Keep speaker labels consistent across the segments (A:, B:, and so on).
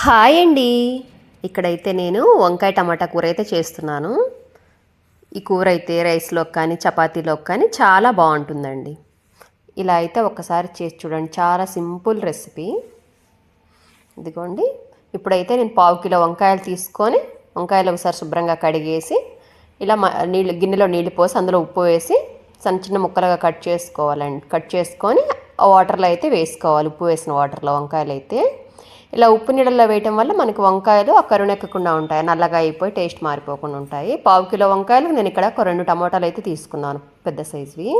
A: Hi అండి. ఇక్కడైతే నేను వంకాయ టమాటా కూర అయితే చేస్తున్నాను. ఈ కూర అయితే రైస్లోకి కానీ చపాతీలోకి కానీ చాలా బాగుంటుందండి. ఇలా అయితే ఒక్కసారి చేసి చూడండి, చాలా సింపుల్ రెసిపీ. ఇదిగోండి, ఇప్పుడైతే నేను పావు కిలో వంకాయలు తీసుకొని వంకాయలు ఒకసారి శుభ్రంగా కడిగేసి ఇలా గిన్నెలో నీళ్ళు పోసి అందులో ఉప్పు వేసి చిన్న ముక్కలుగా కట్ చేసుకోవాలండి. కట్ చేసుకొని వాటర్లో అయితే వేసుకోవాలి. ఉప్పు వేసిన వాటర్లో వంకాయలు అయితే ఇలా ఉప్పు నీళ్ళల్లో వేయటం వల్ల మనకి వంకాయలు ఆ కరుణెక్కకుండా ఉంటాయి, నల్లగా అయిపోయి టేస్ట్ మారిపోకుండా ఉంటాయి. పావు కిలో వంకాయలు నేను ఇక్కడ ఒక 2 టమాటాలు అయితే తీసుకున్నాను, పెద్ద సైజువి.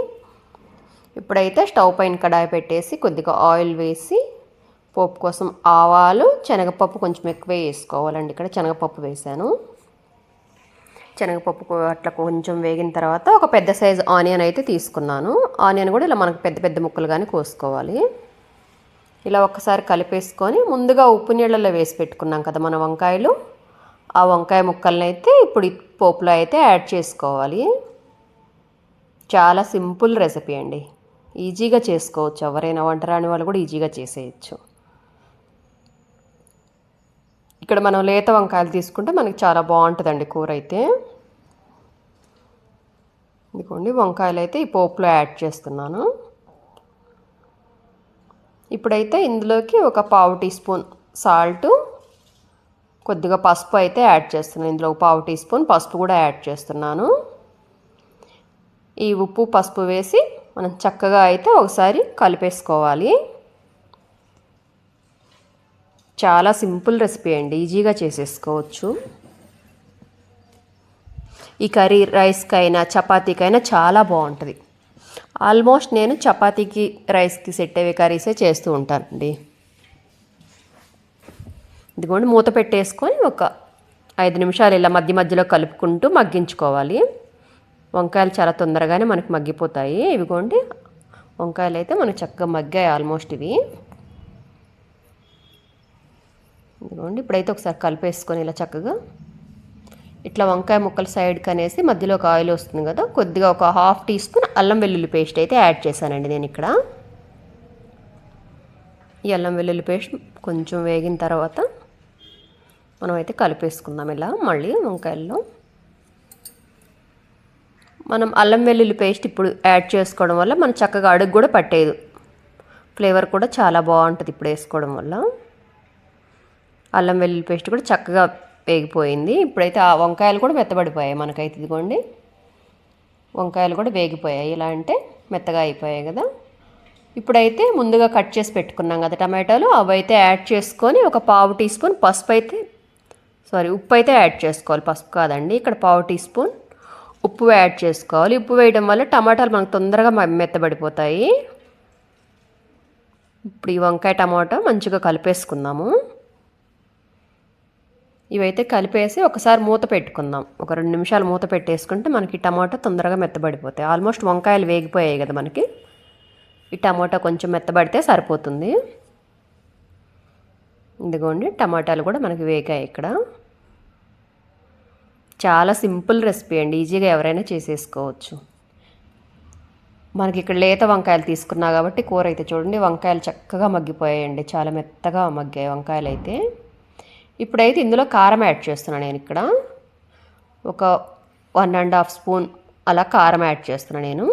A: ఇప్పుడైతే స్టవ్ పైన కడాయి పెట్టేసి కొద్దిగా ఆయిల్ వేసి పోపు కోసం ఆవాలు, శనగపప్పు కొంచెం ఎక్కువే వేసుకోవాలండి. ఇక్కడ శనగపప్పు వేసాను. శనగపప్పు అట్లా కొంచెం వేగిన తర్వాత ఒక పెద్ద సైజు ఆనియన్ అయితే తీసుకున్నాను. ఆనియన్ కూడా ఇలా మనకు పెద్ద పెద్ద ముక్కలు కానీ కోసుకోవాలి. ఇలా ఒక్కసారి కలిపేసుకొని ముందుగా ఉప్పు నీళ్ళలో వేసి పెట్టుకున్నాం కదా మన వంకాయలు, ఆ వంకాయ ముక్కల్ని అయితే ఇప్పుడు పోపులో అయితే యాడ్ చేసుకోవాలి. చాలా సింపుల్ రెసిపీ అండి, ఈజీగా చేసుకోవచ్చు. ఎవరైనా వంట రాని వాళ్ళు కూడా ఈజీగా చేసేయచ్చు. ఇక్కడ మనం లేత వంకాయలు తీసుకుంటే మనకి చాలా బాగుంటుందండి కూర అయితే. ఇదిగోండి, వంకాయలు అయితే ఈ పోపులో యాడ్ చేస్తున్నాను. ఇప్పుడైతే ఇందులోకి ఒక పావు టీ స్పూన్ సాల్టు, కొద్దిగా పసుపు అయితే యాడ్ చేస్తున్నాను. ఇందులో ఒక పావు టీ స్పూన్ పసుపు కూడా యాడ్ చేస్తున్నాను. ఈ ఉప్పు పసుపు వేసి మనం చక్కగా అయితే ఒకసారి కలిపేసుకోవాలి. చాలా సింపుల్ రెసిపీ అండి, ఈజీగా చేసేసుకోవచ్చు. ఈ కర్రీ రైస్కైనా చపాతీకైనా చాలా బాగుంటుంది. ఆల్మోస్ట్ నేను చపాతీకి రైస్కి సెట్ అయ్యే కర్రీసే చేస్తూ ఉంటానండి. ఇదిగోండి, మూత పెట్టేసుకొని ఒక 5 నిమిషాలు ఇలా మధ్య మధ్యలో కలుపుకుంటూ మగ్గించుకోవాలి. వంకాయలు చాలా తొందరగానే మనకి మగ్గిపోతాయి. ఇవిగోండి, వంకాయలు అయితే మనకు చక్కగా మగ్గాయి ఆల్మోస్ట్ ఇవి. ఇదిగోండి, ఇప్పుడైతే ఒకసారి కలిపేసుకొని ఇలా చక్కగా ఇట్లా వంకాయ ముక్కలు సైడ్కి అనేసి మధ్యలో ఒక ఆయిల్ వస్తుంది కదా, కొద్దిగా ఒక హాఫ్ టీ స్పూన్ అల్లం వెల్లుల్లి పేస్ట్ అయితే యాడ్ చేశానండి నేను ఇక్కడ. ఈ అల్లం వెల్లుల్లి పేస్ట్ కొంచెం వేగిన తర్వాత మనం అయితే కలిపేసుకుందాం ఇలా మళ్ళీ వంకాయల్లో. మనం అల్లం వెల్లుల్లి పేస్ట్ ఇప్పుడు యాడ్ చేసుకోవడం వల్ల మనం చక్కగా అడుగు కూడా పట్టేది, ఫ్లేవర్ కూడా చాలా బాగుంటుంది ఇప్పుడు వేసుకోవడం వల్ల. అల్లం వెల్లుల్లి పేస్ట్ కూడా చక్కగా వేగిపోయింది. ఇప్పుడైతే ఆ వంకాయలు కూడా మెత్తబడిపోయాయి మనకైతే. ఇదిగోండి, వంకాయలు కూడా వేగిపోయాయి, ఇలా అంటే మెత్తగా అయిపోయాయి కదా. ఇప్పుడైతే ముందుగా కట్ చేసి పెట్టుకున్నాం కదా టమాటాలు, అవి అయితే యాడ్ చేసుకొని ఒక పావు టీ స్పూన్ ఉప్పు అయితే యాడ్ చేసుకోవాలి. పసుపు కాదండి, ఇక్కడ పావు టీ స్పూన్ ఉప్పు యాడ్ చేసుకోవాలి. ఉప్పు వేయడం వల్ల టమాటాలు మనకు తొందరగా మెత్తబడిపోతాయి. ఇప్పుడు ఈ వంకాయ టమాటా మంచిగా కలిపేసుకుందాము. ఇవైతే కలిపేసి ఒకసారి మూత పెట్టుకుందాం. ఒక 2 నిమిషాలు మూత పెట్టేసుకుంటే మనకి టమాటా తొందరగా మెత్తబడిపోతాయి. ఆల్మోస్ట్ వంకాయలు వేగిపోయాయి కదా మనకి, ఈ టమాటా కొంచెం మెత్తబడితే సరిపోతుంది. ఇదిగోండి, టమాటాలు కూడా మనకి వేగాయి ఇక్కడ. చాలా సింపుల్ రెసిపీ అండి, ఈజీగా ఎవరైనా చేసేసుకోవచ్చు. మనకి ఇక్కడ లేత వంకాయలు తీసుకున్నా కాబట్టి కూర అయితే చూడండి, వంకాయలు చక్కగా మగ్గిపోయాయండి, చాలా మెత్తగా మగ్గాయి వంకాయలు అయితే. ఇప్పుడైతే ఇందులో కారం యాడ్ చేస్తున్నాను నేను ఇక్కడ. ఒక 1.5 స్పూన్ అలా కారం యాడ్ చేస్తున్నాను నేను.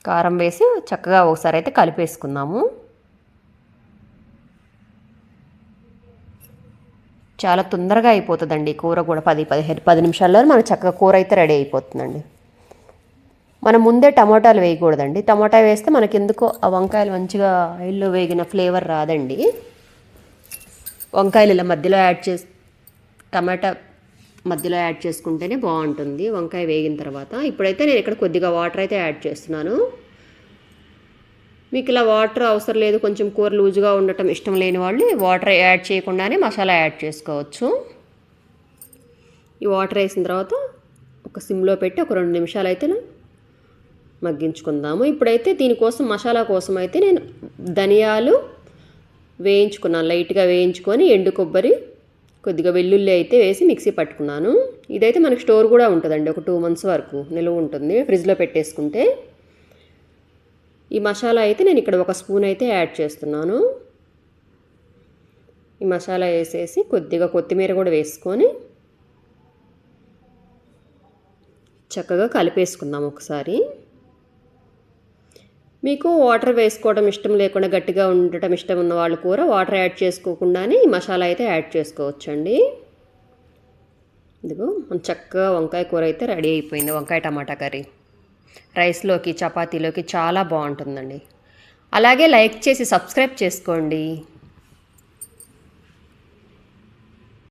A: కారం వేసి చక్కగా ఒకసారి అయితే కలిపేసుకుందాము. చాలా తొందరగా అయిపోతుందండి కూర కూడా, 10 నిమిషాల్లో మనకు చక్కగా కూర అయితే రెడీ అయిపోతుందండి. మనం ముందే టమాటాలు వేయకూడదండి, టమాటా వేస్తే మనకి ఎందుకో ఆ వంకాయలు మంచిగా ఆయిల్లో వేగిన ఫ్లేవర్ రాదండి. వంకాయలు ఇలా మధ్యలో టమాటా మధ్యలో యాడ్ చేసుకుంటేనే బాగుంటుంది వంకాయ వేగిన తర్వాత. ఇప్పుడైతే నేను ఇక్కడ కొద్దిగా వాటర్ అయితే యాడ్ చేస్తున్నాను. మీకు ఇలా వాటర్ అవసరం లేదు, కొంచెం కూర లూజుగా ఉండటం ఇష్టం లేని వాళ్ళు వాటర్ యాడ్ చేయకుండానే మసాలా యాడ్ చేసుకోవచ్చు. ఈ వాటర్ వేసిన తర్వాత ఒక సిమ్లో పెట్టి ఒక 2 నిమిషాలు అయితే మగ్గించుకుందాము. ఇప్పుడైతే దీనికోసం మసాలా కోసం అయితే నేను ధనియాలు వేయించుకున్నాను, లైట్గా వేయించుకొని ఎండు కొబ్బరి కొద్దిగా వెల్లుల్లి అయితే వేసి మిక్సీ పట్టుకున్నాను. ఇదైతే మనకి స్టోర్ కూడా ఉంటుందండి, ఒక 2 months వరకు నిలువ ఉంటుంది ఫ్రిడ్జ్లో పెట్టేసుకుంటే. ఈ మసాలా అయితే నేను ఇక్కడ 1 స్పూన్ అయితే యాడ్ చేస్తున్నాను. ఈ మసాలా వేసేసి కొద్దిగా కొత్తిమీర కూడా వేసుకొని చక్కగా కలిపేసుకుందాం ఒకసారి. మీకు వాటర్ వేసుకోవడం ఇష్టం లేకుండా గట్టిగా ఉండటం ఇష్టం ఉన్న వాళ్ళు కూర వాటర్ యాడ్ చేసుకోకుండానే ఈ మసాలా అయితే యాడ్ చేసుకోవచ్చండి. ఇదిగో మన చక్కగా వంకాయ కూర అయితే రెడీ అయిపోయింది. వంకాయ టమాటా కర్రీ రైస్లోకి చపాతీలోకి చాలా బాగుంటుందండి. అలాగే లైక్ చేసి సబ్స్క్రైబ్ చేసుకోండి.